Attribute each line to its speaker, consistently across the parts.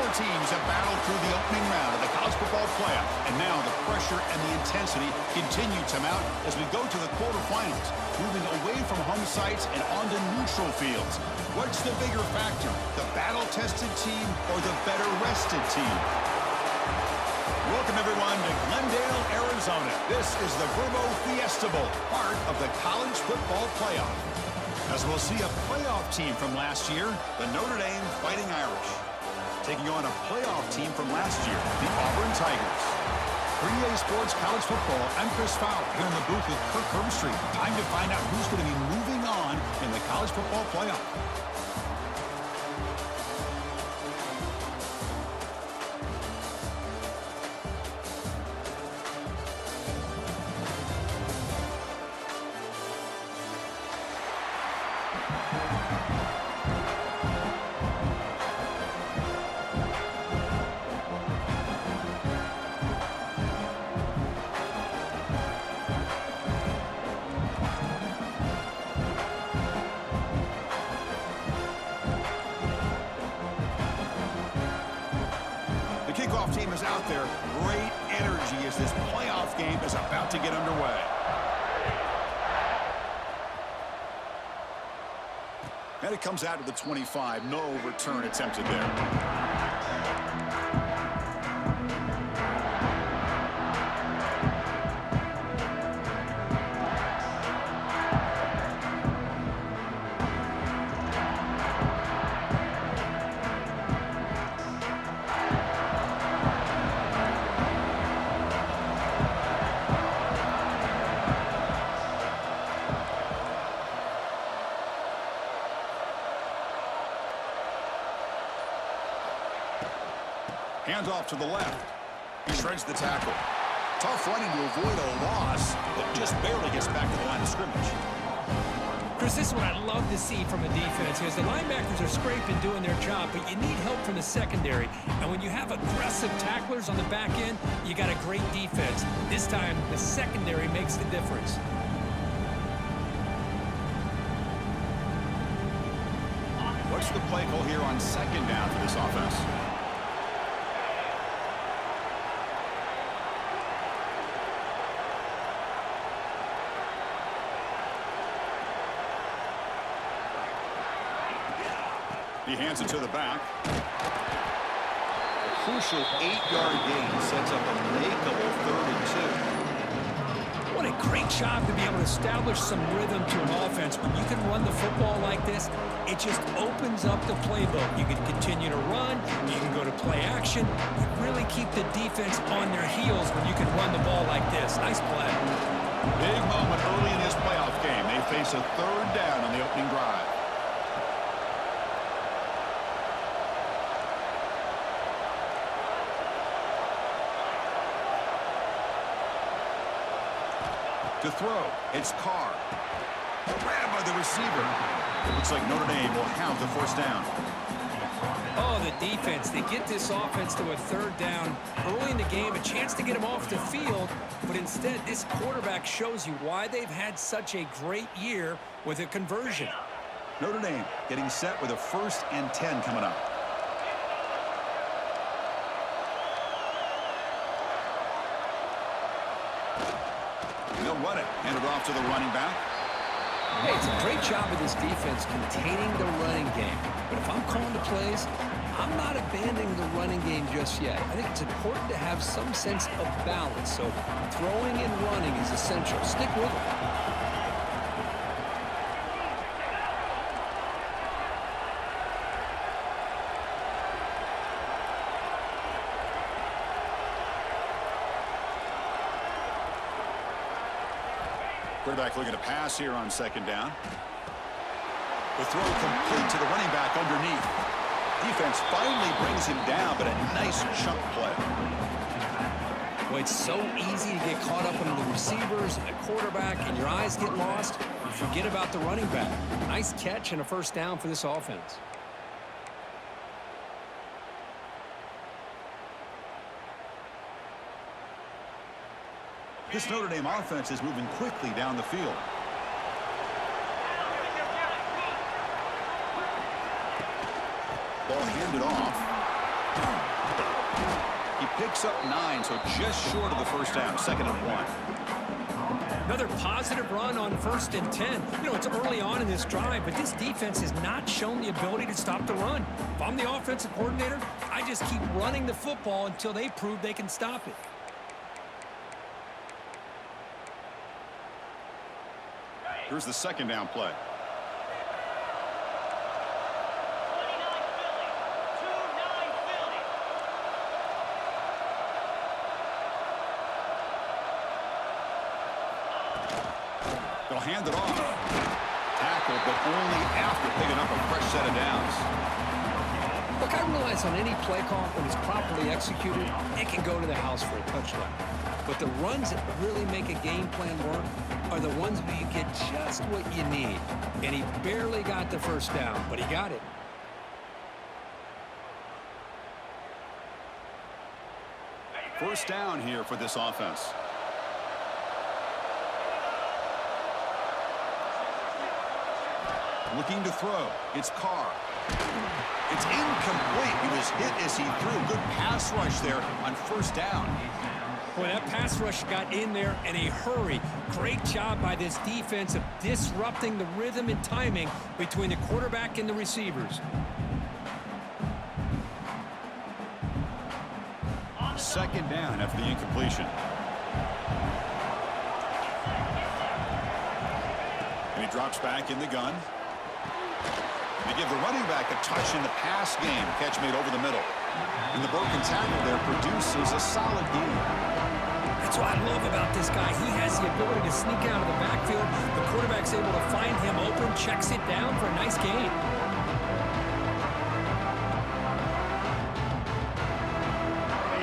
Speaker 1: Four teams have battled through the opening round of the college football playoff, and now the pressure and the intensity continue to mount as we go to the quarterfinals, moving away from home sites and onto neutral fields. What's the bigger factor, the battle-tested team or the better-rested team? Welcome, everyone, to Glendale, Arizona. This is the Verbo Fiesta Bowl, part of the college football playoff. As we'll see a playoff team from last year, the Notre Dame Fighting Irish, taking on a playoff team from last year, the Auburn Tigers. For EA Sports College Football, I'm Chris Fowler here in the booth with Kirk Herbstreit. Time to find out who's going to be moving on in the college football playoff. The kickoff team is out there. Great energy as this playoff game is about to get underway. And it comes out to the 25. No return attempted there. Hands off to the left. He shreds the tackle. Tough running to avoid a loss, but just barely gets back to the line of scrimmage.
Speaker 2: Chris, this is what I love to see from a defense, because the linebackers are scraping doing their job, but you need help from the secondary. And when you have aggressive tacklers on the back end, you got a great defense. This time, the secondary makes the difference.
Speaker 1: What's the play call here on second down for this offense? He hands it to the back. A crucial 8-yard gain sets up a makeable 3rd and 2.
Speaker 2: What a great job to be able to establish some rhythm to an offense. When you can run the football like this, it just opens up the playbook. You can continue to run. You can go to play action. You really keep the defense on their heels when you can run the ball like this. Nice play.
Speaker 1: Big moment early in this playoff game. They face a 3rd down on the opening drive. To throw, it's Carr. Grabbed by the receiver. It looks like Notre Dame will have the 1st down.
Speaker 2: Oh, the defense. They get this offense to a 3rd down early in the game, a chance to get them off the field, but instead this quarterback shows you why they've had such a great year with a conversion.
Speaker 1: Notre Dame getting set with a 1st and 10 coming up. They'll run it. Hand it off to the running back.
Speaker 2: Hey, it's a great job of this defense containing the running game. But if I'm calling the plays, I'm not abandoning the running game just yet. I think it's important to have some sense of balance. So throwing and running is essential. Stick with it.
Speaker 1: Quarterback looking to pass here on 2nd down. The throw complete to the running back underneath. Defense finally brings him down, but a nice chunk play.
Speaker 2: Well, it's so easy to get caught up in the receivers and the quarterback, and your eyes get lost. You forget about the running back. Nice catch and a 1st down for this offense.
Speaker 1: This Notre Dame offense is moving quickly down the field. Ball handed off. He picks up 9, so just short of the first down, 2nd and 1.
Speaker 2: Another positive run on 1st and 10. You know, it's early on in this drive, but this defense has not shown the ability to stop the run. If I'm the offensive coordinator, I just keep running the football until they prove they can stop it.
Speaker 1: Here's the 2nd down play. They'll hand it off. Tackled, but only after picking up a fresh set of downs.
Speaker 2: Look, I realize on any play call, when it's properly executed, it can go to the house for a touchdown. But the runs that really make a game plan work are the ones where you get just what you need. And he barely got the first down, but he got it.
Speaker 1: First down here for this offense. Looking to throw. It's Carr. It's incomplete. He was hit as he threw. Good pass rush there on 1st down.
Speaker 2: Boy, that pass rush got in there in a hurry. Great job by this defense of disrupting the rhythm and timing between the quarterback and the receivers.
Speaker 1: 2nd down after the incompletion. And he drops back in the gun. They give the running back a touch in the pass game. Catch made over the middle. And the broken tackle there produces a solid gain.
Speaker 2: That's what I love about this guy. He has the ability to sneak out of the backfield. The quarterback's able to find him open, checks it down for a nice gain.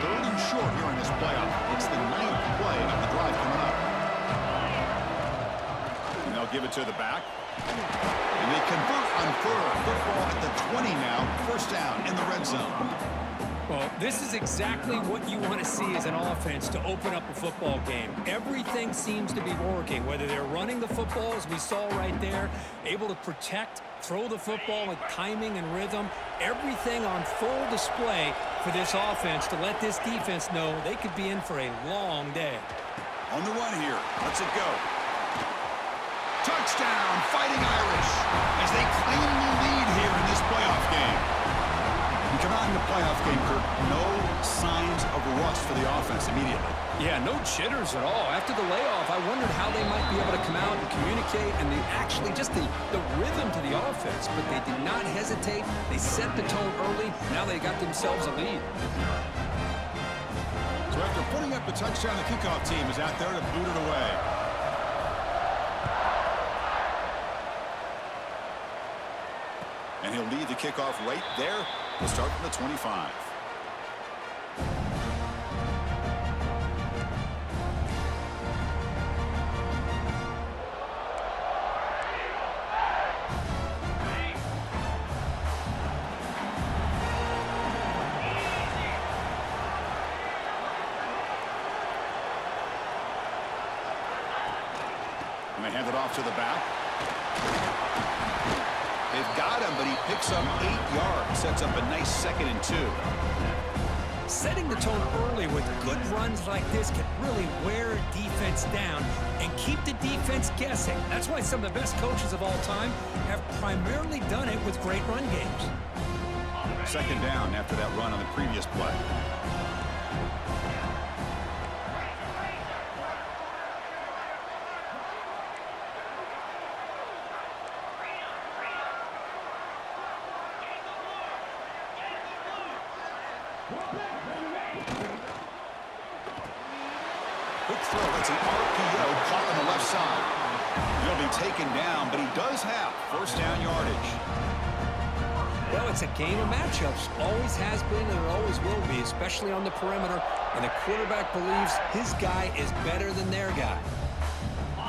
Speaker 1: Third and short here in this playoff. It's the 9th play of the drive coming up. And they'll give it to the back. And they convert on 3rd. Football at the 20 now. 1st down in the red zone.
Speaker 2: Well, this is exactly what you want to see as an offense to open up a football game. Everything seems to be working, whether they're running the football, as we saw right there, able to protect, throw the football with timing and rhythm. Everything on full display for this offense to let this defense know they could be in for a long day.
Speaker 1: On the run here. Let's it go. Touchdown, Fighting Irish, as they claim the lead here in this playoff game. You come out in the playoff game, Kirk, no signs of rust for the offense immediately.
Speaker 2: Yeah, no jitters at all. After the layoff, I wondered how they might be able to come out and communicate and actually just the rhythm to the offense, but they did not hesitate. They set the tone early. Now they got themselves a lead.
Speaker 1: So after putting up the touchdown, the kickoff team is out there to boot it away. And he'll lead the kickoff right there. We'll start from the 25. And they hand it off to the back. They've got him, but he picks up 8 yards. Sets up a nice 2nd and 2.
Speaker 2: Setting the tone early with good runs like this can really wear a defense down and keep the defense guessing. That's why some of the best coaches of all time have primarily done it with great run games.
Speaker 1: 2nd down after that run on the previous play. Quick throw. That's an RPO caught on the left side. He'll be taken down, but he does have 1st down yardage.
Speaker 2: Well, it's a game of matchups. Always has been and it always will be, especially on the perimeter. And the quarterback believes his guy is better than their guy.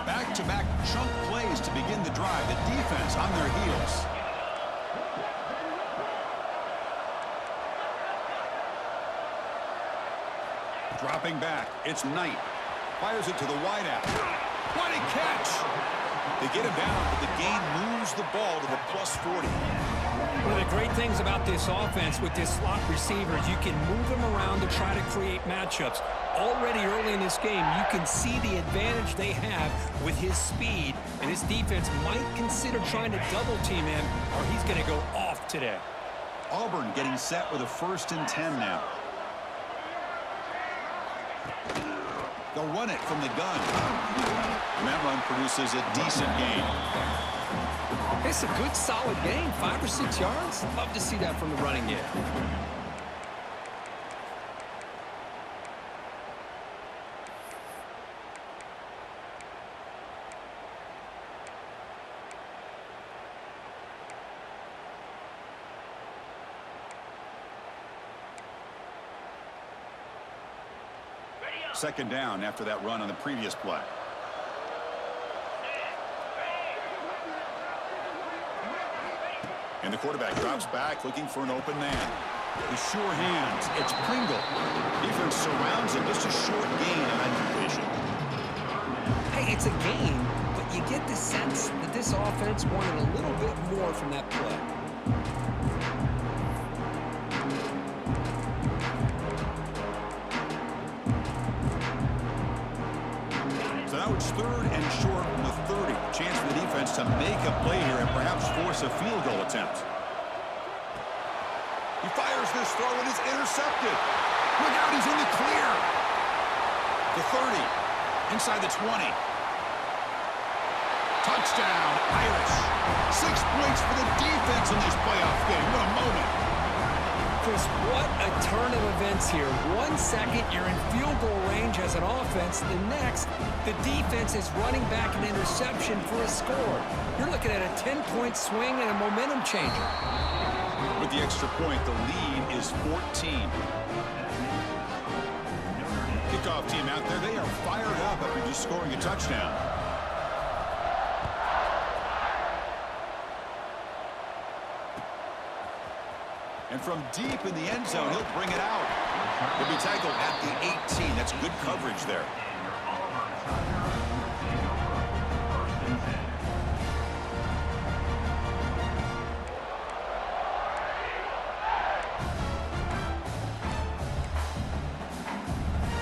Speaker 1: Back-to-back chunk plays to begin the drive. The defense on their heels. Dropping back. It's Knight. Fires it to the wideout. What a catch! They get him down, but the gain moves the ball to the +40.
Speaker 2: One of the great things about this offense with this slot receivers, you can move them around to try to create matchups. Already early in this game, you can see the advantage they have with his speed, and this defense might consider trying to double-team him, or he's going to go off today.
Speaker 1: Auburn getting set with a 1st and 10 now. They'll run it from the gun. And that run produces a decent gain.
Speaker 2: It's a good, solid gain, 5 or 6 yards. Love to see that from the running game.
Speaker 1: Second down after that run on the previous play. And the quarterback drops back looking for an open man. With sure hands, it's Pringle. Defense surrounds him. Just a short gain on that completion.
Speaker 2: Hey, it's a gain, but you get the sense that this offense wanted a little bit more from that play.
Speaker 1: So now it's 3rd and short from the 30. Chance for the defense to make a play here and perhaps force a field goal attempt. He fires this throw and it's intercepted. Look out, he's in the clear. The 30, inside the 20. Touchdown, Irish. 6 points for the defense in this playoff game. What a moment.
Speaker 2: Chris, what a turn of events here. 1 second, you're in field goal range as an offense. The next, the defense is running back an interception for a score. You're looking at a 10-point swing and a momentum changer.
Speaker 1: With the extra point, the lead is 14. Kickoff team out there, they are fired up after just scoring a touchdown. And from deep in the end zone, he'll bring it out. He'll be tackled at the 18. That's good coverage there.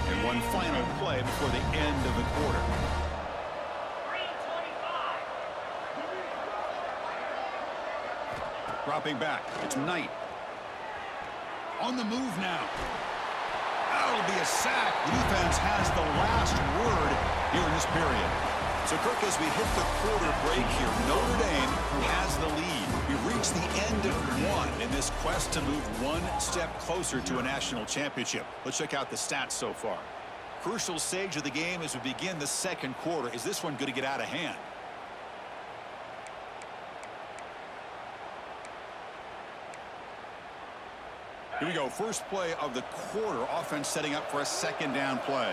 Speaker 1: And one final play before the end of the quarter. Dropping back, it's Knight. On the move now. That'll be a sack. The defense has the last word here in this period. So, Kirk, as we hit the quarter break here, Notre Dame has the lead. We've reached the end of one in this quest to move one step closer to a national championship. Let's check out the stats so far. Crucial stage of the game as we begin the second quarter. Is this one going to get out of hand? Here we go. First play of the quarter. Offense setting up for a 2nd down play.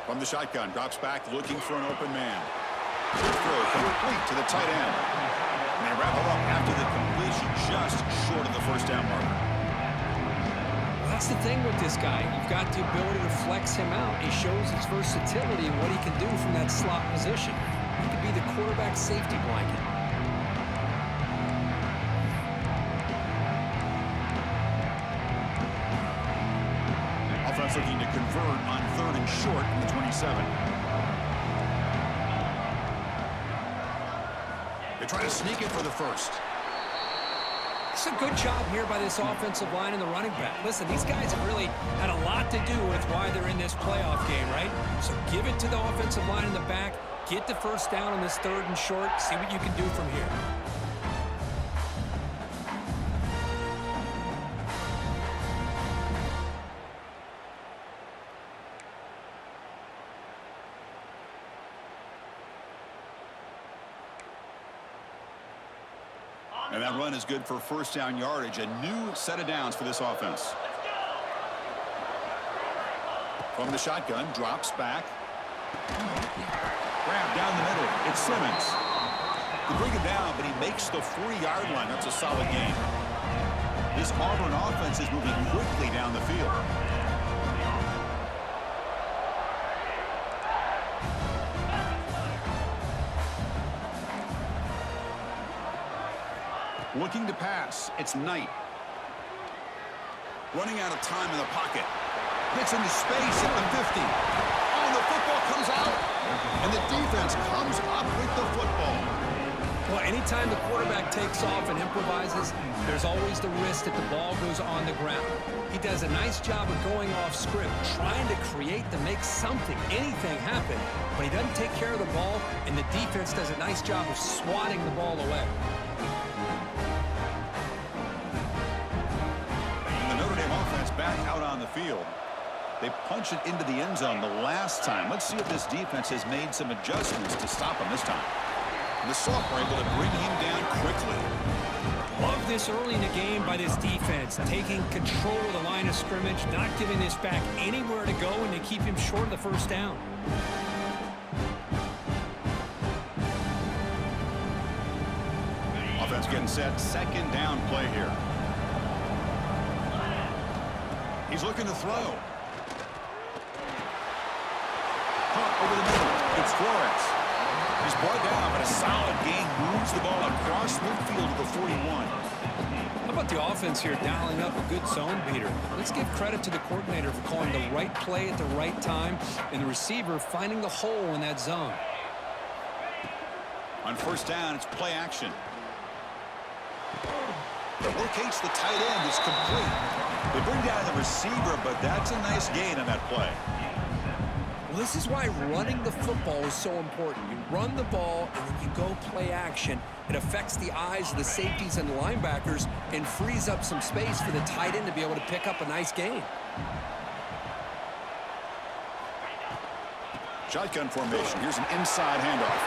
Speaker 1: From the shotgun, drops back looking for an open man. Good throw complete to the tight end. And they wrap it up after the completion just short of the 1st down marker.
Speaker 2: That's the thing with this guy. You've got the ability to flex him out. He shows his versatility and what he can do from that slot position. He could be the quarterback safety blanket.
Speaker 1: Offense looking to convert on 3rd and short from the 27. They try to sneak it for the 1st.
Speaker 2: It's a good job here by this offensive line and the running back. Listen, these guys have really had a lot to do with why they're in this playoff game, right? So give it to the offensive line in the back. Get the 1st down on this 3rd and short. See what you can do from here.
Speaker 1: And that run is good for 1st down yardage. A new set of downs for this offense. From the shotgun, drops back. Grab down the middle. It's Simmons. They bring him down, but he makes the 40-yard line. That's a solid gain. This Auburn offense is moving quickly down the field. Looking to pass. It's Knight. Running out of time in the pocket. Gets into space at the 50. Oh, the football comes out. And the defense comes up with the football.
Speaker 2: Well, anytime the quarterback takes off and improvises, there's always the risk that the ball goes on the ground. He does a nice job of going off script, trying to create to make something, anything happen. But he doesn't take care of the ball, and the defense does a nice job of swatting the ball away.
Speaker 1: Back out on the field. They punch it into the end zone the last time. Let's see if this defense has made some adjustments to stop him this time. And the sophomore able to bring him down quickly.
Speaker 2: Love this early in the game by this defense, taking control of the line of scrimmage, not giving this back anywhere to go, and they keep him short of the first down.
Speaker 1: Offense getting set. Second down play here. He's looking to throw. Caught over the middle. It's Flores. He's brought down, but a solid gain moves the ball across midfield to the 41.
Speaker 2: How about the offense here dialing up a good zone beater? Let's give credit to the coordinator for calling the right play at the right time and the receiver finding the hole in that zone.
Speaker 1: On first down, it's play action. Locates the tight end. It's complete. They bring down the receiver, but that's a nice gain on that play.
Speaker 2: Well, this is why running the football is so important. You run the ball, and then you go play action. It affects the eyes of the safeties and the linebackers and frees up some space for the tight end to be able to pick up a nice gain.
Speaker 1: Shotgun formation. Here's an inside handoff.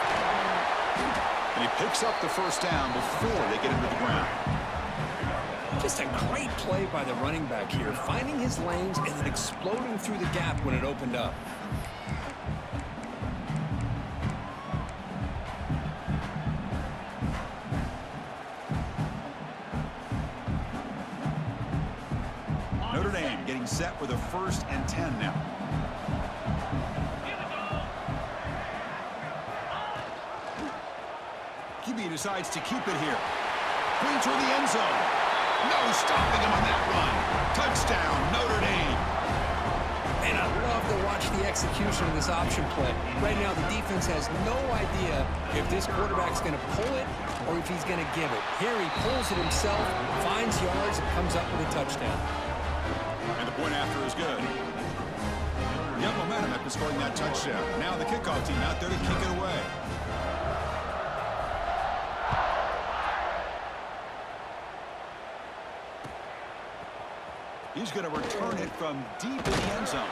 Speaker 1: And he picks up the first down before they get into the ground.
Speaker 2: Just a great play by the running back here, finding his lanes and then exploding through the gap when it opened up.
Speaker 1: Notre Dame getting set with a 1st and 10 now. QB decides to keep it here. Going toward the end zone. No stopping him on that run. Touchdown, Notre Dame.
Speaker 2: And I love to watch the execution of this option play. Right now, the defense has no idea if this quarterback's going to pull it or if he's going to give it. Here he pulls it himself, finds yards, and comes up with a touchdown.
Speaker 1: And the point after is good. You have momentum after scoring that touchdown. Now the kickoff team out there to kick it away. He's going to return it from deep in the end zone.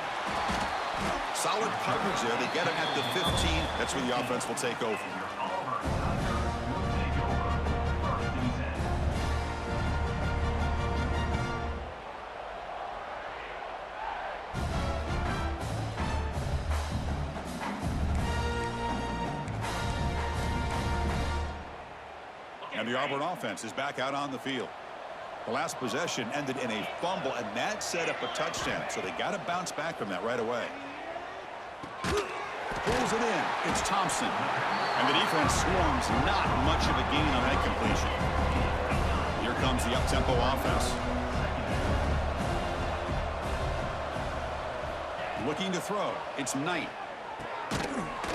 Speaker 1: Solid coverage there. They get him at the 15. That's where the offense will take over. And the Auburn offense is back out on the field. The last possession ended in a fumble, and that set up a touchdown. So they got to bounce back from that right away. Pulls it in. It's Thompson. And the defense swarms. Not much of a gain on that completion. Here comes the up-tempo offense. Looking to throw. It's Knight.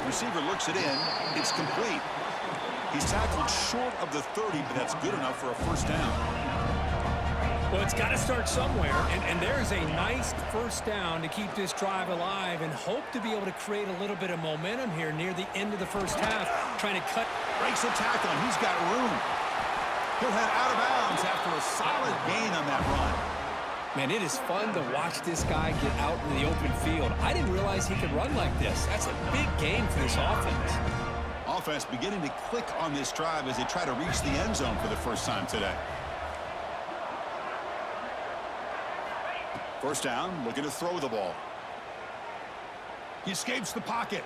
Speaker 1: Receiver looks it in. It's complete. He's tackled short of the 30, but that's good enough for a first down.
Speaker 2: Well, it's got to start somewhere, and there's a nice first down to keep this drive alive and hope to be able to create a little bit of momentum here near the end of the first half, trying to cut.
Speaker 1: Breaks a tackle, and he's got room. He'll head out of bounds after a solid gain on that run.
Speaker 2: Man, it is fun to watch this guy get out in the open field. I didn't realize he could run like this. That's a big gain for this offense.
Speaker 1: Offense beginning to click on this drive as they try to reach the end zone for the first time today. First down, looking to throw the ball. He escapes the pocket.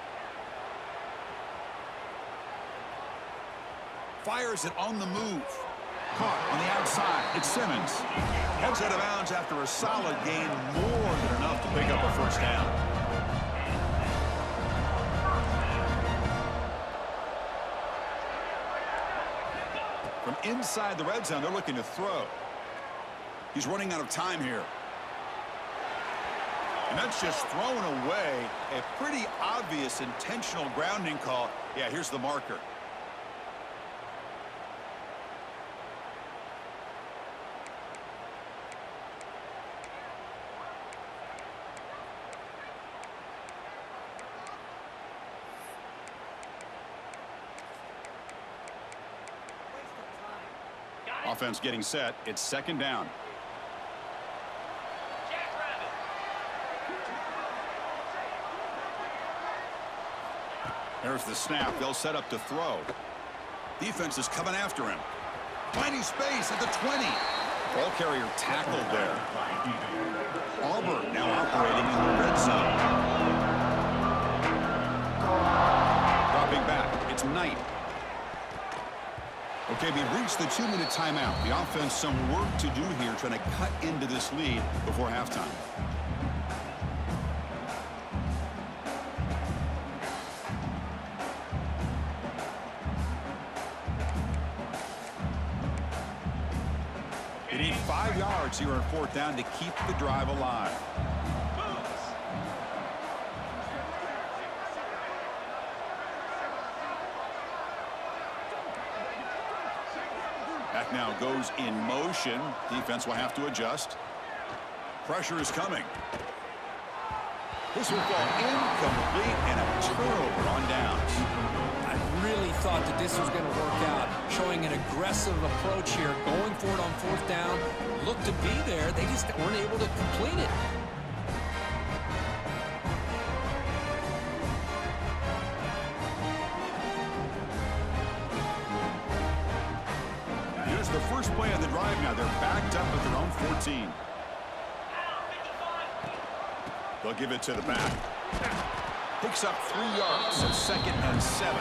Speaker 1: Fires it on the move. caught on the outside. It's Simmons.
Speaker 3: Heads out of bounds after a solid gain, more than enough to pick up a first down.
Speaker 1: From inside the red zone, they're looking to throw. He's running out of time here. And that's just thrown away. A pretty obvious intentional grounding call. Yeah, here's the marker. Offense getting set. It's second down. There's the snap. They'll set up to throw. Defense is coming after him. Finding space at the 20. Ball carrier tackled there. Auburn now operating in the red zone. Dropping back. It's Knight. Okay, we've reached the 2-minute timeout. The offense some work to do here, trying to cut into this lead before halftime. They need 5 yards here on fourth down to keep the drive alive. Back now goes in motion. Defense will have to adjust. Pressure is coming. This will fall incomplete and a turnover on downs.
Speaker 2: I really thought that this was going to work out, showing an aggressive approach here, going for it on fourth down. Looked to be there. They just weren't able to complete it.
Speaker 1: Here's the first play of the drive now. They're backed up at their own 14. They'll give it to the back. Picks up 3 yards, so second and 7.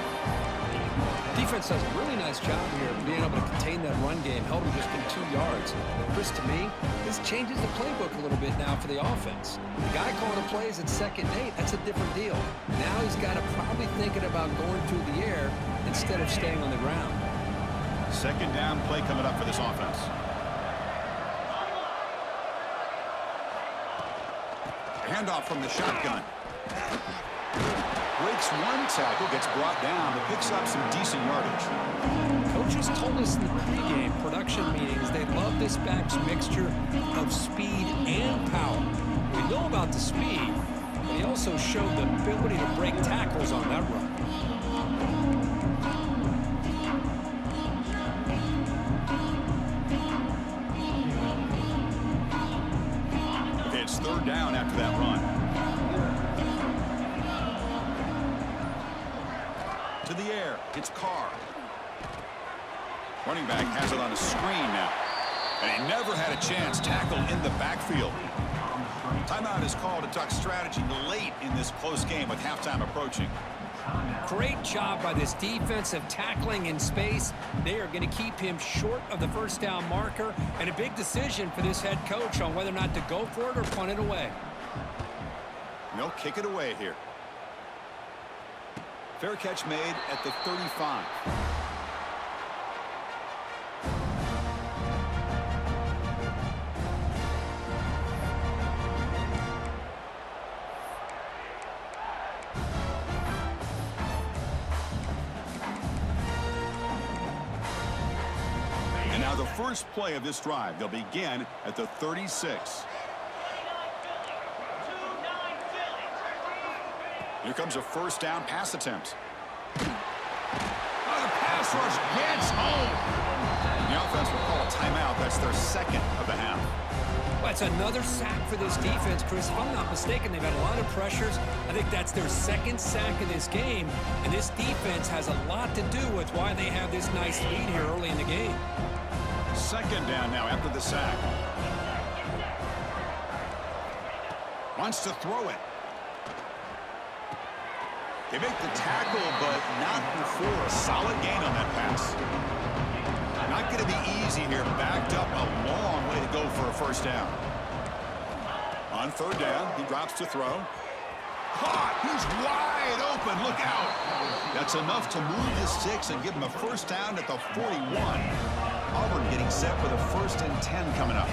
Speaker 2: Defense does a really nice job here of being able to contain that run game. Held him just in 2 yards. Chris, to me, this changes the playbook a little bit now for the offense. The guy calling the plays at 2nd and 8, that's a different deal. Now he's got to probably thinking about going through the air instead of staying on the ground.
Speaker 1: Second down play coming up for this offense. Handoff from the shotgun. Breaks one tackle, gets brought down, but picks up some decent yardage.
Speaker 2: Coaches told us in the pregame production meetings they love this back's mixture of speed and power. We know about the speed, but he also showed the ability to break tackles on that run.
Speaker 1: Okay, it's third down after that run. To the air, it's Carr. Running back has it on a screen now. And he never had a chance tackled in the backfield. Timeout is called to talk strategy late in this close game with halftime approaching.
Speaker 2: Great job by this defensive tackling in space. They are going to keep him short of the first down marker, and a big decision for this head coach on whether or not to go for it or punt it away.
Speaker 1: They'll kick it away here. Fair catch made at the 35. And now the first play of this drive. They'll begin at the 36. Here comes a first down pass attempt. Oh, the pass rush gets home. The offense will call a timeout. That's their second of the half.
Speaker 2: Well, it's another sack for this defense, Chris. If I'm not mistaken, they've had a lot of pressures. I think that's their second sack of this game, and this defense has a lot to do with why they have this nice lead here early in the game.
Speaker 1: Second down now after the sack. Wants to throw it. They make the tackle, but not before a solid gain on that pass. Not going to be easy here. Backed up a long way to go for a first down. On third down, he drops to throw. Caught. He's wide open. Look out. That's enough to move the sticks and give him a first down at the 41. Auburn getting set with a 1st and 10 coming up.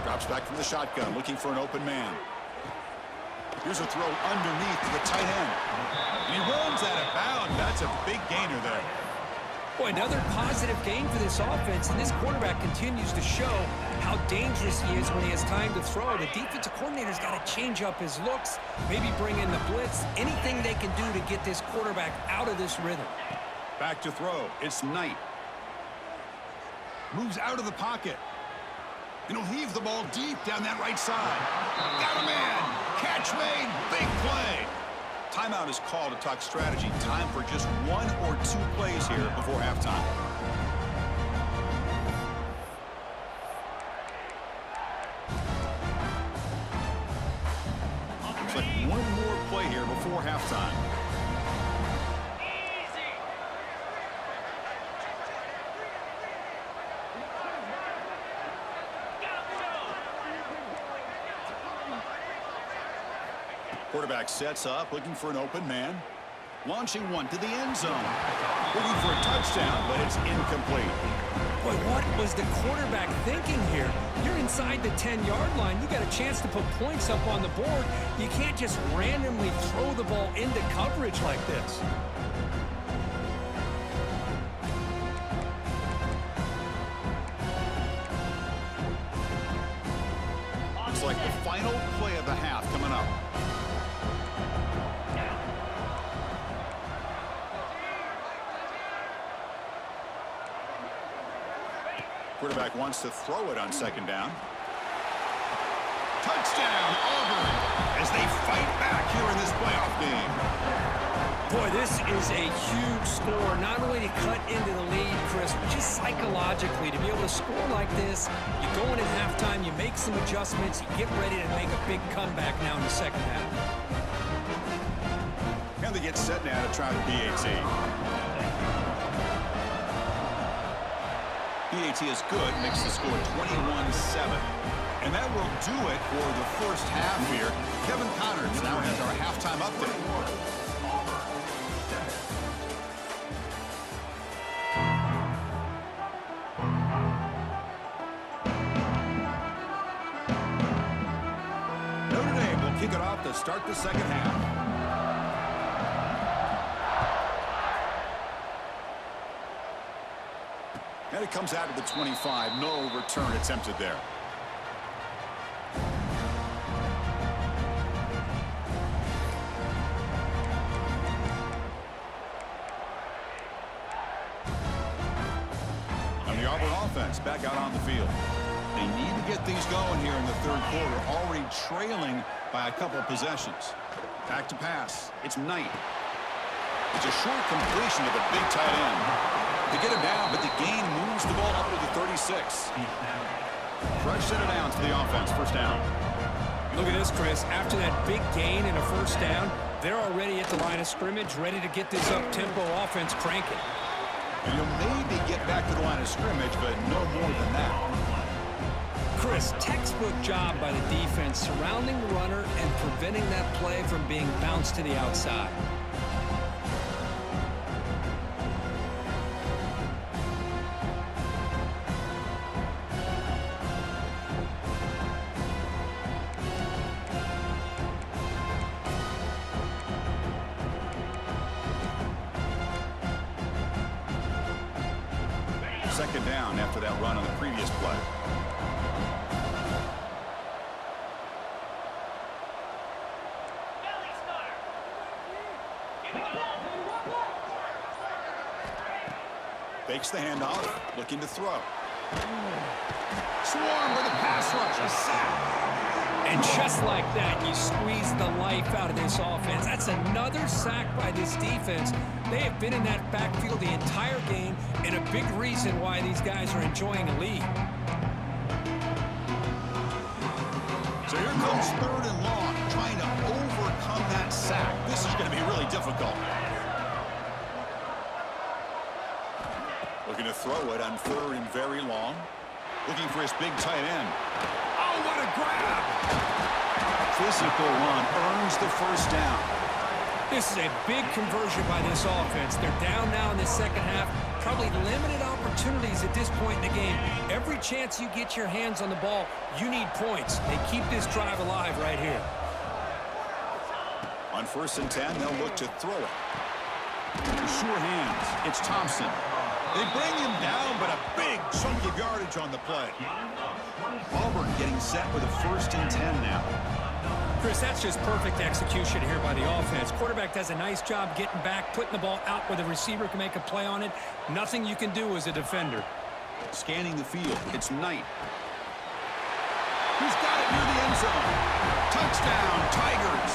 Speaker 1: Drops back from the shotgun, looking for an open man. Here's a throw underneath to the tight end. And he runs out of bounds. That's a big gainer there.
Speaker 2: Boy, another positive gain for this offense, and this quarterback continues to show how dangerous he is when he has time to throw. The defensive coordinator's got to change up his looks, maybe bring in the blitz, anything they can do to get this quarterback out of this rhythm.
Speaker 1: Back to throw. It's Knight. Moves out of the pocket. And he'll heave the ball deep down that right side. Got a man. Catch made. Big play. Timeout is called to talk strategy. Time for just 1 or 2 plays here before halftime. Looks like 1 more play here before halftime. Quarterback sets up, looking for an open man. Launching one to the end zone. Looking for a touchdown, but it's incomplete.
Speaker 2: Boy, what was the quarterback thinking here? You're inside the 10-yard line. You got a chance to put points up on the board. You can't just randomly throw the ball into coverage like this.
Speaker 1: Looks like the final play of the half coming up. Quarterback wants to throw it on 2nd down. Touchdown, Auburn, as they fight back here in this playoff game.
Speaker 2: Boy, this is a huge score, not only to cut into the lead, Chris, but just psychologically, to be able to score like this. You go in at halftime, you make some adjustments, you get ready to make a big comeback now in the 2nd half.
Speaker 1: And they get set now to try the PAT. PAT is good, makes the score 21-7. And that will do it for the first half here. Kevin Connors now has our halftime update. Notre Dame will kick it off to start the 2nd half. And it comes out of the 25. No return attempted there. And the Auburn offense back out on the field. They need to get things going here in the 3rd quarter, already trailing by a couple possessions. Back to pass. It's Knight. It's a short completion to the big tight end. They get him down, but the gain moves the ball up to the 36. Fresh set of downs to the offense. First down.
Speaker 2: Look at this, Chris. After that big gain and a first down, they're already at the line of scrimmage, ready to get this up-tempo offense cranking.
Speaker 1: And you'll maybe get back to the line of scrimmage, but no more than that.
Speaker 2: Chris, textbook job by the defense surrounding the runner and preventing that play from being bounced to the outside.
Speaker 1: Second down after that run on the previous play. Fakes the handoff, looking to throw. Swarm with a pass rush, a sack.
Speaker 2: And just like that, you squeeze the life out of this offense. That's another sack by this defense. They have been in that backfield the entire game, and a big reason why these guys are enjoying a lead.
Speaker 1: So here comes 3rd and long, trying to overcome that sack. This is going to be really difficult. Looking to throw it on 3rd and very long. Looking for his big tight end. Oh, what a grab! Physical run earns the first down.
Speaker 2: This is a big conversion by this offense. They're down now in the second half. Probably limited opportunities at this point in the game. Every chance you get your hands on the ball, you need points. They keep this drive alive right here.
Speaker 1: On 1st and 10, they'll look to throw it. Sure hands. It's Thompson. They bring him down, but a big chunk of yardage on the play. Auburn getting set with a 1st and 10 now.
Speaker 2: Chris, that's just perfect execution here by the offense. Quarterback does a nice job getting back, putting the ball out where the receiver can make a play on it. Nothing you can do as a defender.
Speaker 1: Scanning the field, it's Knight. He's got it near the end zone. Touchdown, Tigers,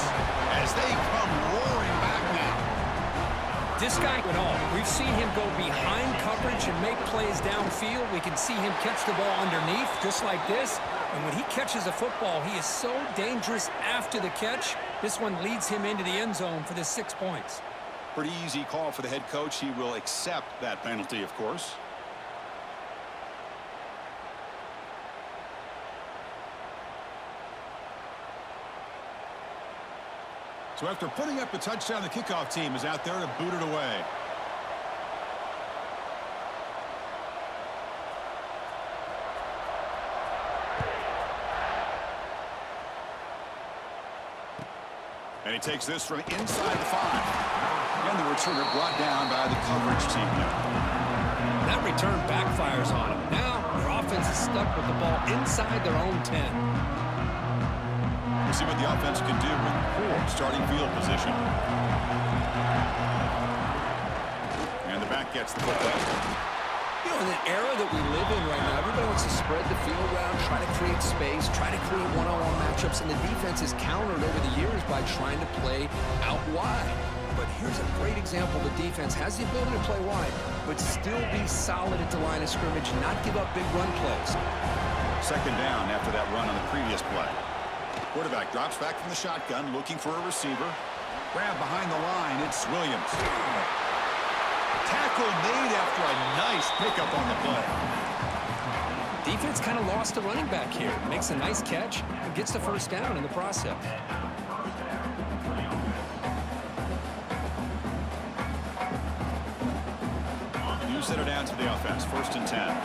Speaker 1: as they come roaring back now.
Speaker 2: This guy at all. We've seen him go behind coverage and make plays downfield. We can see him catch the ball underneath just like this. And when he catches a football, he is so dangerous after the catch. This one leads him into the end zone for the 6 points.
Speaker 1: Pretty easy call for the head coach. He will accept that penalty, of course. So after putting up the touchdown, the kickoff team is out there to boot it away. And he takes this from inside the 5. And the returner brought down by the coverage team.
Speaker 2: That return backfires on him. Now their offense is stuck with the ball inside their own 10.
Speaker 1: We'll see what the offense can do with poor starting field position. And the back gets the football.
Speaker 2: You know, in the era that we live in right now, everybody wants to spread the field around, try to create space, try to create one-on-one matchups, and the defense is countered over the years by trying to play out wide. But here's a great example. The defense has the ability to play wide, but still be solid at the line of scrimmage, not give up big run plays.
Speaker 1: 2nd down after that run on the previous play. Quarterback drops back from the shotgun, looking for a receiver. Grab behind the line, it's Williams. Tackle made after a nice pickup on the play.
Speaker 2: Defense kind of lost the running back here. Makes a nice catch and gets the 1st down in the process.
Speaker 1: You set it down to the offense, 1st and 10.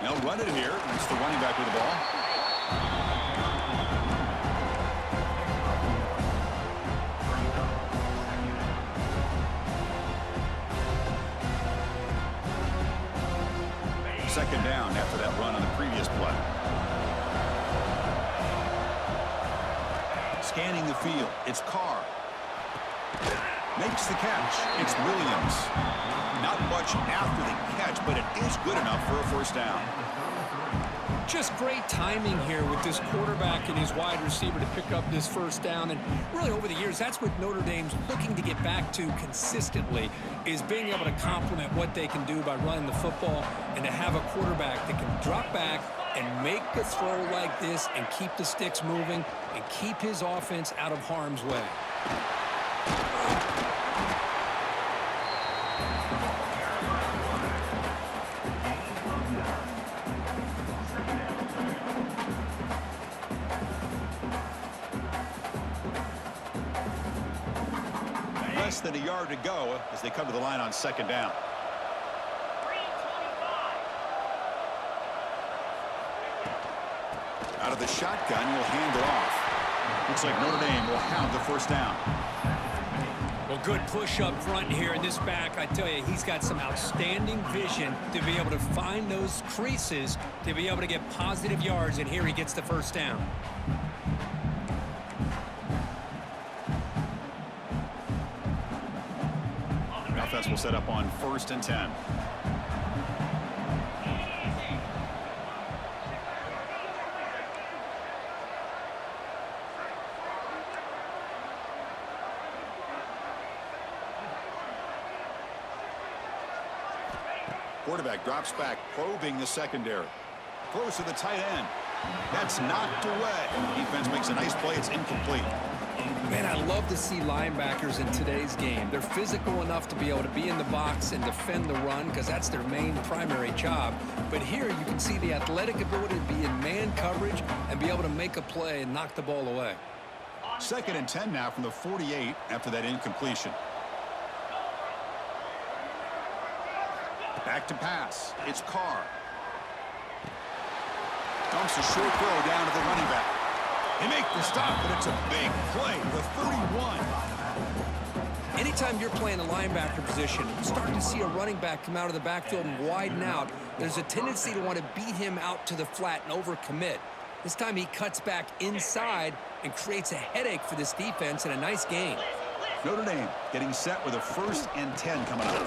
Speaker 1: They'll run it here. It's the running back with the ball. Second down after that run on the previous play. Scanning the field. It's Carr. Makes the catch. It's Williams. Not much after the catch, but it is good enough for a 1st down.
Speaker 2: Just great timing here with this quarterback and his wide receiver to pick up this 1st down. And really over the years, that's what Notre Dame's looking to get back to consistently, is being able to complement what they can do by running the football and to have a quarterback that can drop back and make a throw like this and keep the sticks moving and keep his offense out of harm's way.
Speaker 1: Less than a yard to go as they come to the line on 2nd down. Out of the shotgun, will hand it off. Looks like Notre Dame will have the 1st down.
Speaker 2: Well, good push up front here in this back. I tell you, he's got some outstanding vision to be able to find those creases, to be able to get positive yards, and here he gets the 1st down.
Speaker 1: The offense will set up on 1st and 10. Quarterback drops back, probing the secondary. Throws to the tight end. That's knocked away. Defense makes a nice play. It's incomplete.
Speaker 2: Man, I love to see linebackers in today's game. They're physical enough to be able to be in the box and defend the run because that's their main primary job. But here you can see the athletic ability to be in man coverage and be able to make a play and knock the ball away.
Speaker 1: 2nd and 10 now from the 48 after that incompletion. Back to pass. It's Carr. Dumps a short throw down to the running back. They make the stop, but it's a big play. The 31.
Speaker 2: Anytime you're playing a linebacker position, starting to see a running back come out of the backfield and widen out, there's a tendency to want to beat him out to the flat and overcommit. This time he cuts back inside and creates a headache for this defense and a nice gain.
Speaker 1: Notre Dame getting set with a 1st and 10 coming up.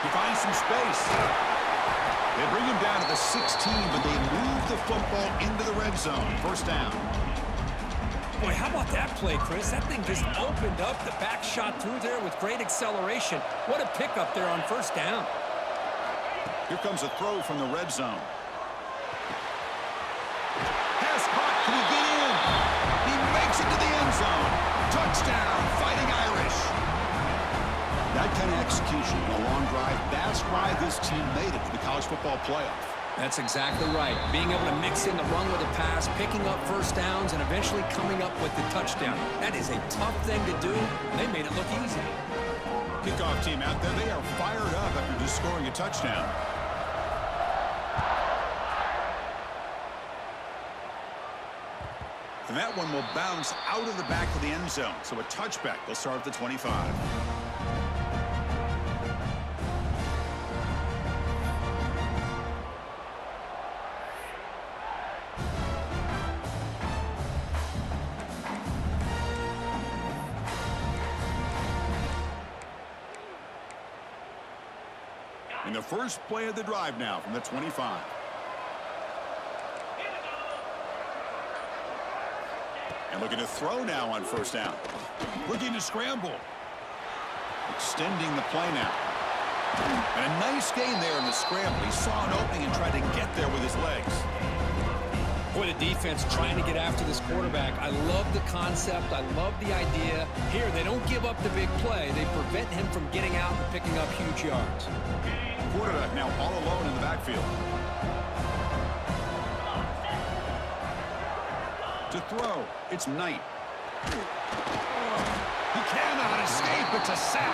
Speaker 1: He finds some space. They bring him down to the 16, but they move the football into the red zone. 1st down.
Speaker 2: Boy, how about that play, Chris? That thing just opened up. The back shot through there with great acceleration. What a pickup there on 1st down.
Speaker 1: Here comes a throw from the red zone. Pass caught. Can he get in? He makes it to the end zone. Touchdown, Fighting Irish. That kind of execution in a long drive, that's why this team made it to the college football playoff.
Speaker 2: That's exactly right. Being able to mix in the run with a pass, picking up 1st downs, and eventually coming up with the touchdown. That is a tough thing to do, and they made it look easy.
Speaker 1: Kickoff team out there, they are fired up after just scoring a touchdown. And that one will bounce out of the back of the end zone. So a touchback. They'll start at the 25. In the first play of the drive now from the 25. And looking to throw now on 1st down. Looking to scramble. Extending the play now. And a nice gain there in the scramble. He saw an opening and tried to get there with his legs.
Speaker 2: Boy, the defense trying to get after this quarterback. I love the concept. I love the idea. Here, they don't give up the big play. They prevent him from getting out and picking up huge yards.
Speaker 1: Quarterback now all alone in the backfield. To throw, it's Knight. He cannot escape. It's a sack.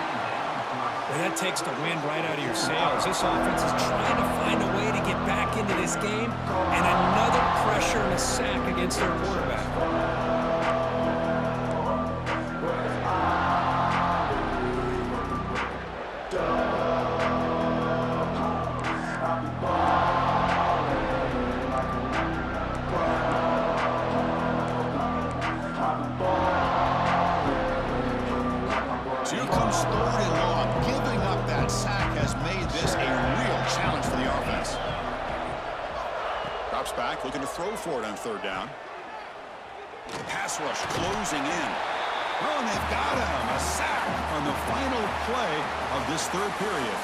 Speaker 2: Well, that takes the wind right out of your sails. This offense is trying to find a way to get back into this game, and another pressure and a sack against their quarterback.
Speaker 1: So here comes 3rd and long. Giving up that sack has made this a real challenge for the offense. Drops back, looking to throw for it on 3rd down. Pass rush closing in. Oh, and they've got him. A sack on the final play of this 3rd period.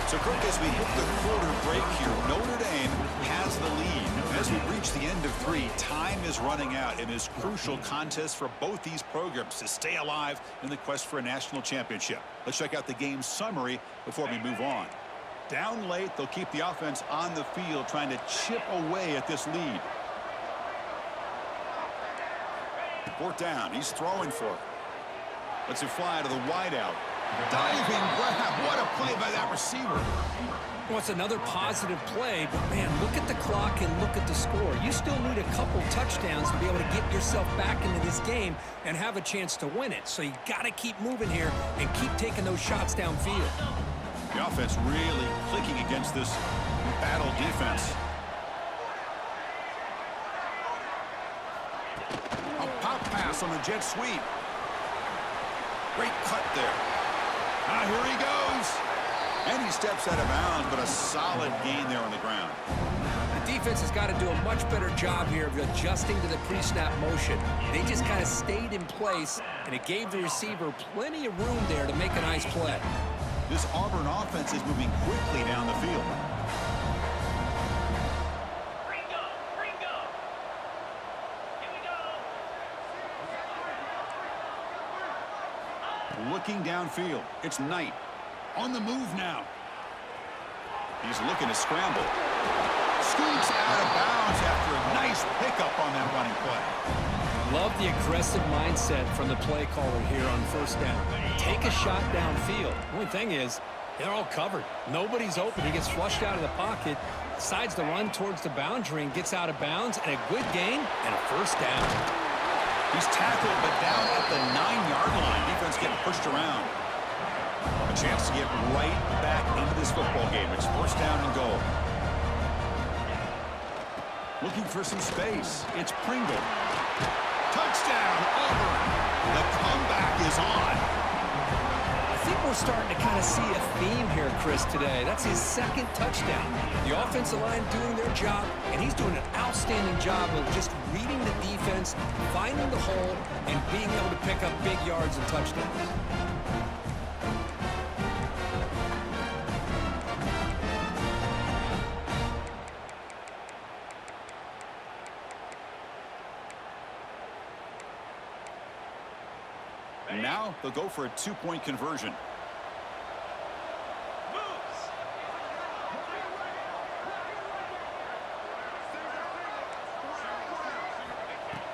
Speaker 1: So, Kirk, as we hit the quarter break here, Notre Dame has the lead. As we reach the end of 3, time is running out in this crucial contest for both these programs to stay alive in the quest for a national championship. Let's check out the game summary before we move on. Down late, they'll keep the offense on the field trying to chip away at this lead. 4th down, he's throwing for it. Lets it fly to the wideout. Diving grab. What a play by that receiver.
Speaker 2: Well, it's another positive play, but, man, look at the clock and look at the score. You still need a couple touchdowns to be able to get yourself back into this game and have a chance to win it. So you got to keep moving here and keep taking those shots downfield.
Speaker 1: The offense really clicking against this battle defense. A pop pass on the jet sweep. Great cut there. Ah, here he goes. And he steps out of bounds, but a solid gain there on the ground.
Speaker 2: The defense has got to do a much better job here of adjusting to the pre-snap motion. They just kind of stayed in place, and it gave the receiver plenty of room there to make a nice play.
Speaker 1: This Auburn offense is moving quickly down the field. looking downfield. It's Knight. On the move now. He's looking to scramble. Scoots out of bounds after a nice pickup on that running play.
Speaker 2: Love the aggressive mindset from the play caller here on first down. Take a shot downfield. The only thing is, they're all covered. Nobody's open. He gets flushed out of the pocket, decides to run towards the boundary and gets out of bounds, and a good gain and a first down.
Speaker 1: He's tackled, but down at the 9-yard line. Defense getting pushed around. A chance to get right back into this football game. It's first down and goal. Looking for some space. It's Pringle. Touchdown, Auburn. The comeback is on.
Speaker 2: I think we're starting to kind of see a theme here, Chris, today. That's his second touchdown. The offensive line doing their job, and he's doing an outstanding job of just reading the defense, finding the hole, and being able to pick up big yards and touchdowns.
Speaker 1: And now they'll go for a 2-point conversion.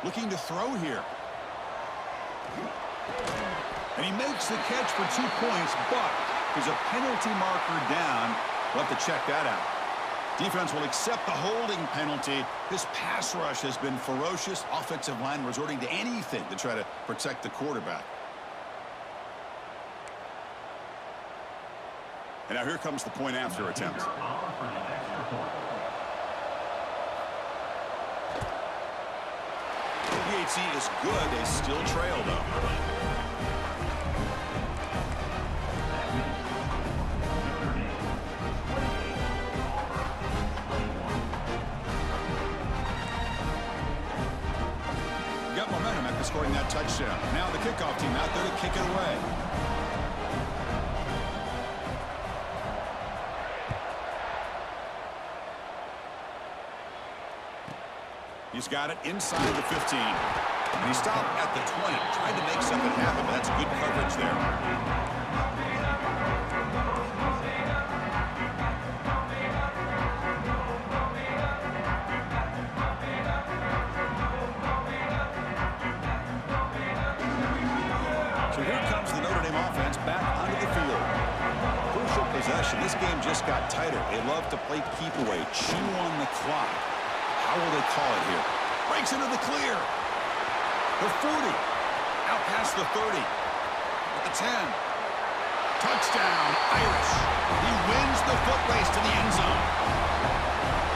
Speaker 1: Looking to throw here. And he makes the catch for 2 points, but there's a penalty marker down. We'll have to check that out. Defense will accept the holding penalty. This pass rush has been ferocious. Offensive line resorting to anything to try to protect the quarterback. And now here comes the point after attempt. PAT is good. They still trail, though. Got momentum after scoring that touchdown. Now the kickoff team out there to kick it away. He's got it inside the 15. And he stopped at the 20, trying to make something happen. That's good coverage there. So here comes the Notre Dame offense back onto the field. Crucial possession. This game just got tighter. They love to play keep away, chew on the clock. How will they call it here? Breaks into the clear. The 40. Out past the 30. At the 10. Touchdown, Irish. He wins the foot race to the end zone.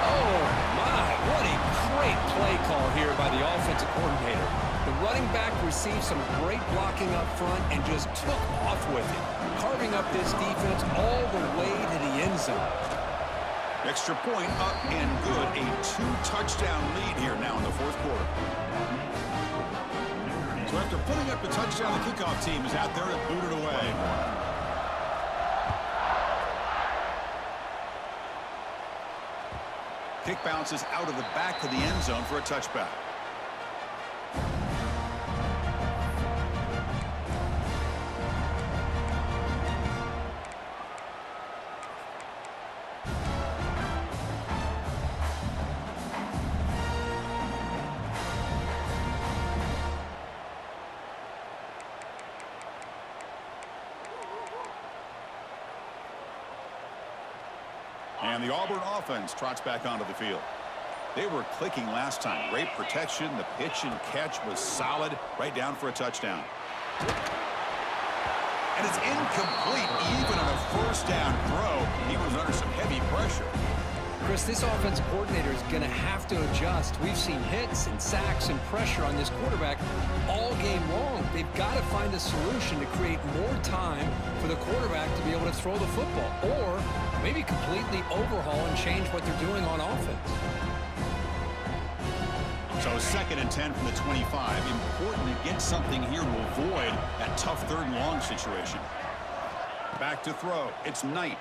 Speaker 2: Oh, my. What a great play call here by the offensive coordinator. The running back received some great blocking up front and just took off with it, carving up this defense all the way to the end zone.
Speaker 1: Extra point up and good. A 2-touchdown lead here now in the fourth quarter. So after putting up the touchdown, the kickoff team is out there to boot it away. Kick bounces out of the back of the end zone for a touchback. And the Auburn offense trots back onto the field. They were clicking last time. Great protection. The pitch and catch was solid. Right down for a touchdown. And it's incomplete even on a first down throw. He was under some heavy pressure.
Speaker 2: Chris, this offensive coordinator is going to have to adjust. We've seen hits and sacks and pressure on this quarterback all game long. They've got to find a solution to create more time for the quarterback to be able to throw the football, or maybe completely overhaul and change what they're doing on offense.
Speaker 1: So 2nd and 10 from the 25. Important to get something here to avoid that tough 3rd and long situation. Back to throw. It's Knight.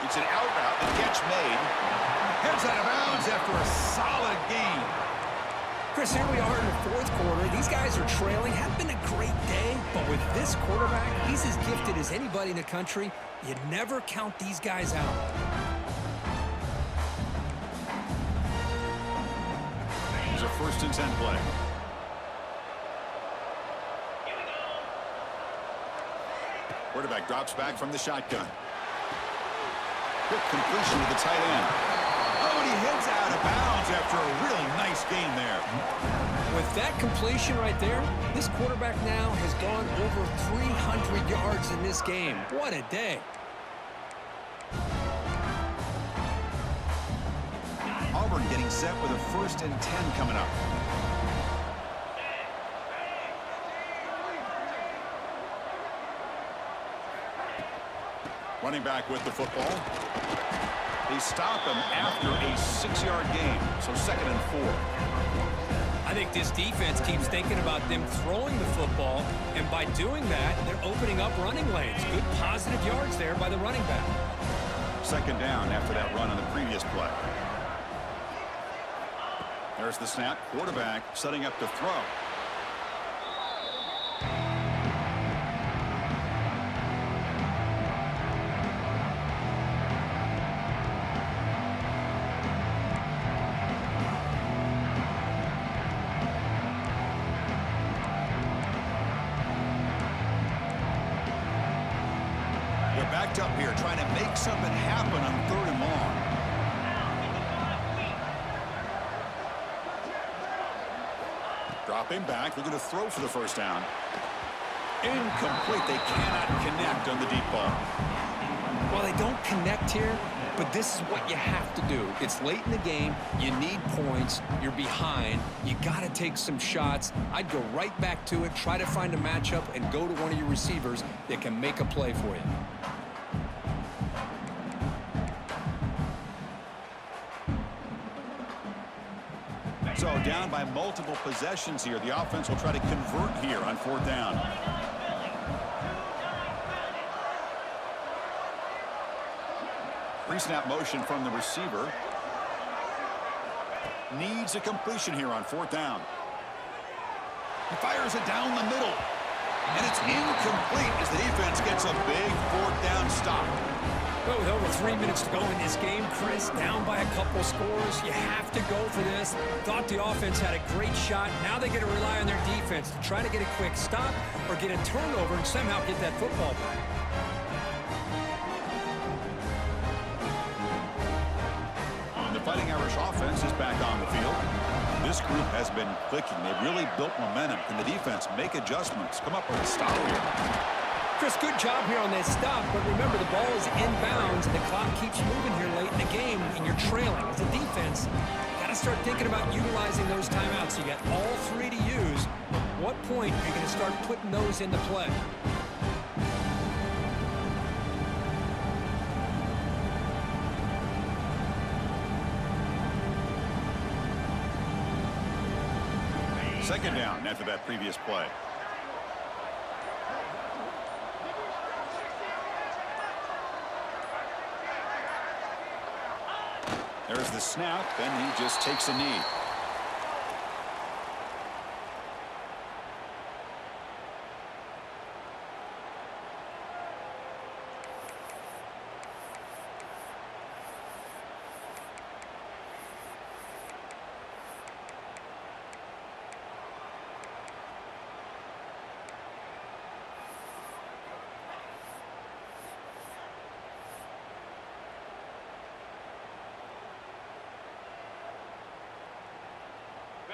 Speaker 1: It's an out route. The catch made. Heads out of bounds after a solid gain.
Speaker 2: Chris, here we are in the fourth quarter. These guys are trailing. Hasn't been a great day, but with this quarterback, he's as gifted as anybody in the country. You never count these guys out.
Speaker 1: It's a 1st and 10 play. Quarterback drops back from the shotgun. Quick completion to the tight end.
Speaker 3: Oh, and he heads out of bounds after a really nice gain there.
Speaker 2: With that completion right there, this quarterback now has gone over 300 yards in this game. What a day.
Speaker 1: Auburn getting set with a 1st and 10 coming up. Running back with the football. They stop him after a 6-yard gain, so 2nd and 4.
Speaker 2: I think this defense keeps thinking about them throwing the football, and by doing that, they're opening up running lanes. Good positive yards there by the running back.
Speaker 1: 2nd down after that run on the previous play. There's the snap. Quarterback setting up to throw. Backed up here, trying to make something happen on 3rd and long. Dropping back, looking to throw for the 1st down. Incomplete. They cannot connect on the deep ball.
Speaker 2: Well, they don't connect here, but this is what you have to do. It's late in the game. You need points. You're behind. You got to take some shots. I'd go right back to it, try to find a matchup, and go to one of your receivers that can make a play for you.
Speaker 1: So down by multiple possessions here. The offense will try to convert here on 4th down. Pre-snap motion from the receiver. Needs a completion here on 4th down. He fires it down the middle. And it's incomplete as the defense gets a big 4th down stop.
Speaker 2: Well, with over 3 minutes to go in this game, Chris, down by a couple scores, you have to go for this. Thought the offense had a great shot. Now they got to rely on their defense to try to get a quick stop or get a turnover and somehow get that football back.
Speaker 1: And the Fighting Irish offense is back on the field. This group has been clicking. They've really built momentum. Can the defense make adjustments? Come up with a stop here.
Speaker 2: Chris, good job here on that stop, but remember the ball is inbounds and the clock keeps moving here late in the game and you're trailing. As a defense, you got to start thinking about utilizing those timeouts. You got all 3 to use. At what point are you going to start putting those into play?
Speaker 1: Second down after that previous play. There's the snap, and he just takes a knee.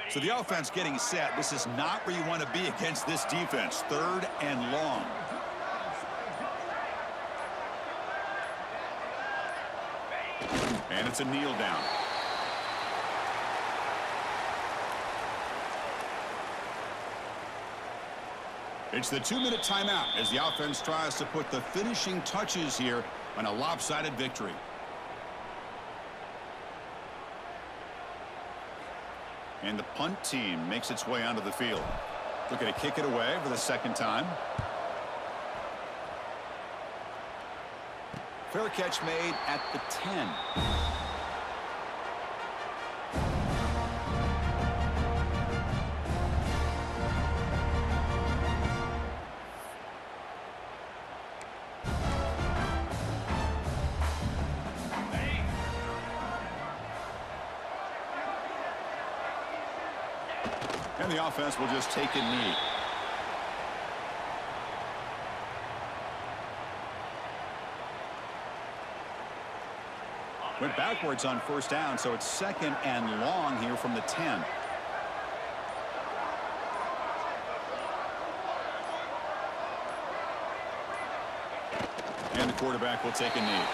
Speaker 1: So the offense getting set. This is not where you want to be against this defense. 3rd and long. And it's a kneel down. It's the 2-minute timeout as the offense tries to put the finishing touches here on a lopsided victory. And the punt team makes its way onto the field. Looking to kick it away for the 2nd time. Fair catch made at the 10. And the offense will just take a knee. Went backwards on first down, so it's 2nd and long here from the 10. And the quarterback will take a knee.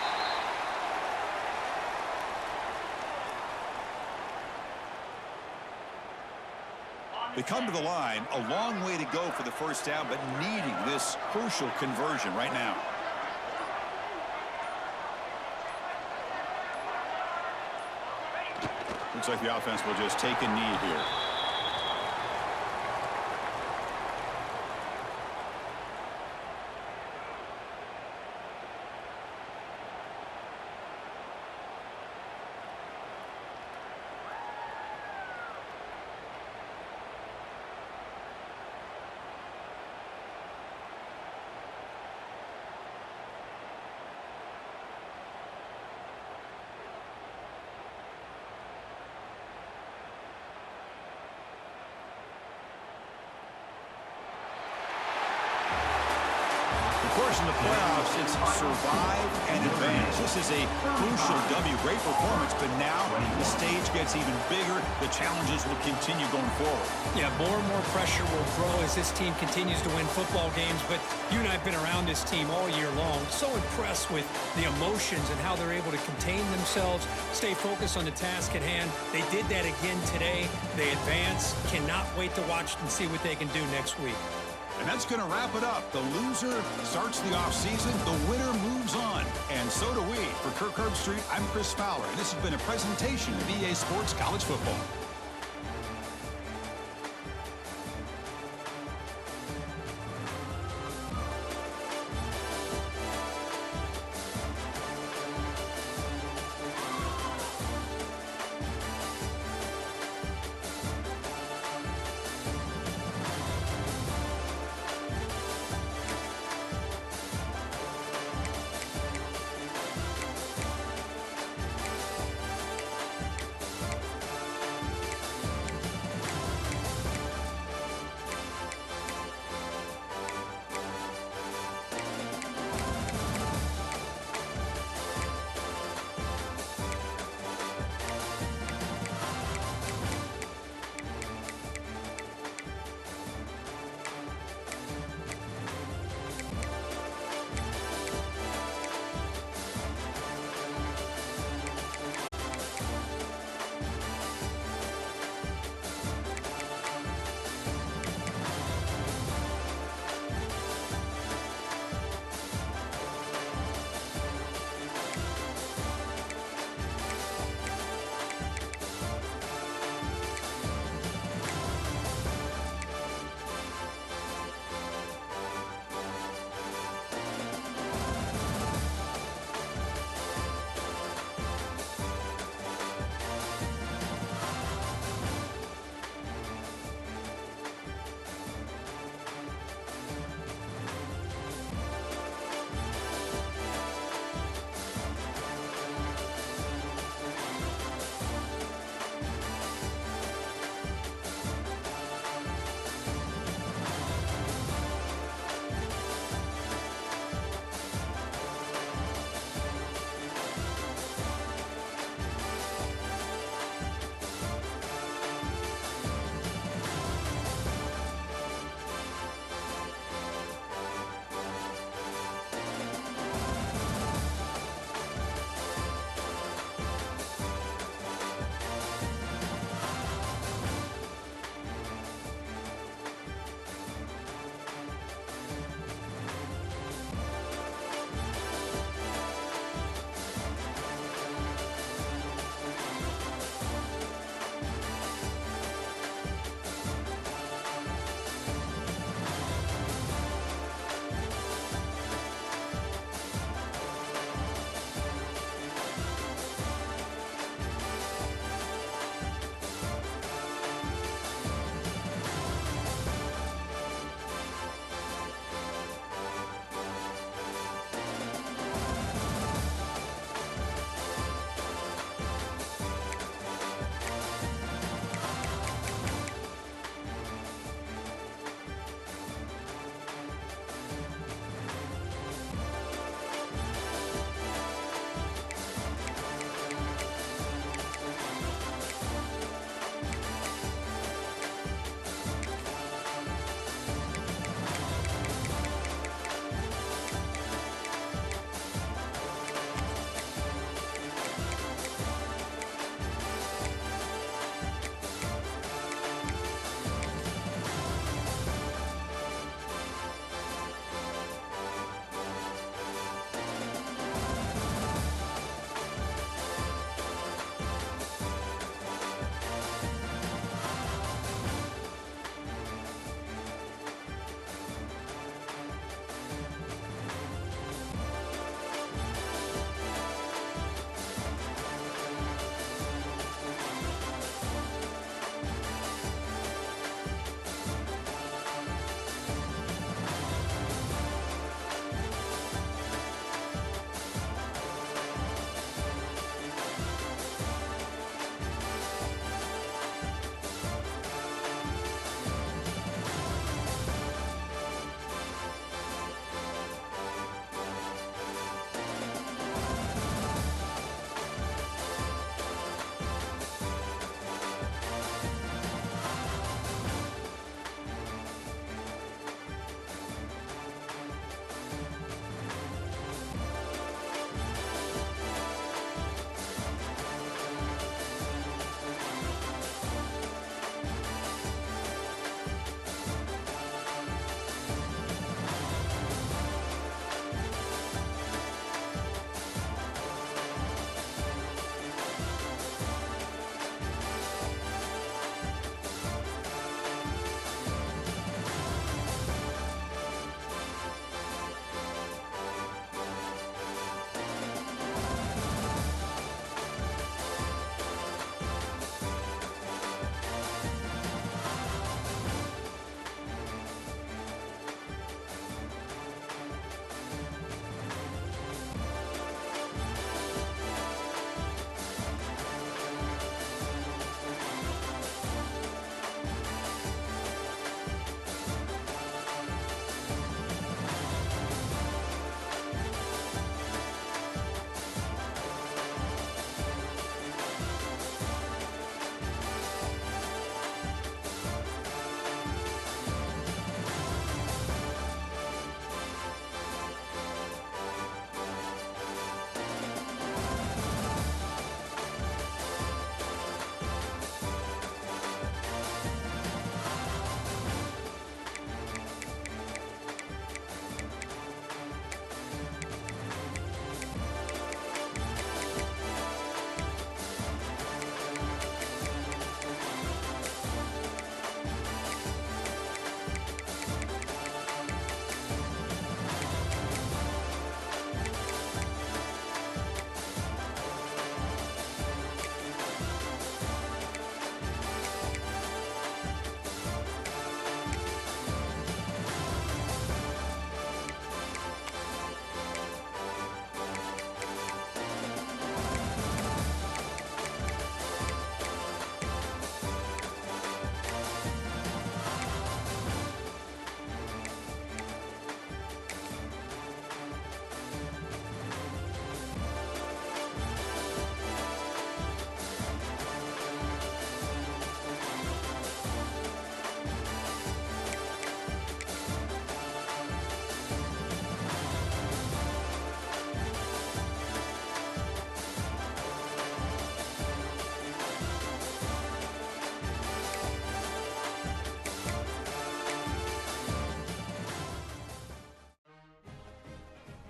Speaker 1: They come to the line, a long way to go for the first down, but needing this crucial conversion right now. Looks like the offense will just take a knee here. Of course, in the playoffs, it's survive and advance. This is a crucial W. Great performance, but now the stage gets even bigger. The challenges will continue going forward.
Speaker 2: Yeah, more and more pressure will grow as this team continues to win football games. But you and I have been around this team all year long. So impressed with the emotions and how they're able to contain themselves, stay focused on the task at hand. They did that again today. They advance. Cannot wait to watch and see what they can do next week.
Speaker 1: And that's going to wrap it up. The loser starts the offseason. The winner moves on. And so do we. For Kirk Herbstreit, I'm Chris Fowler. And this has been a presentation of EA Sports College Football.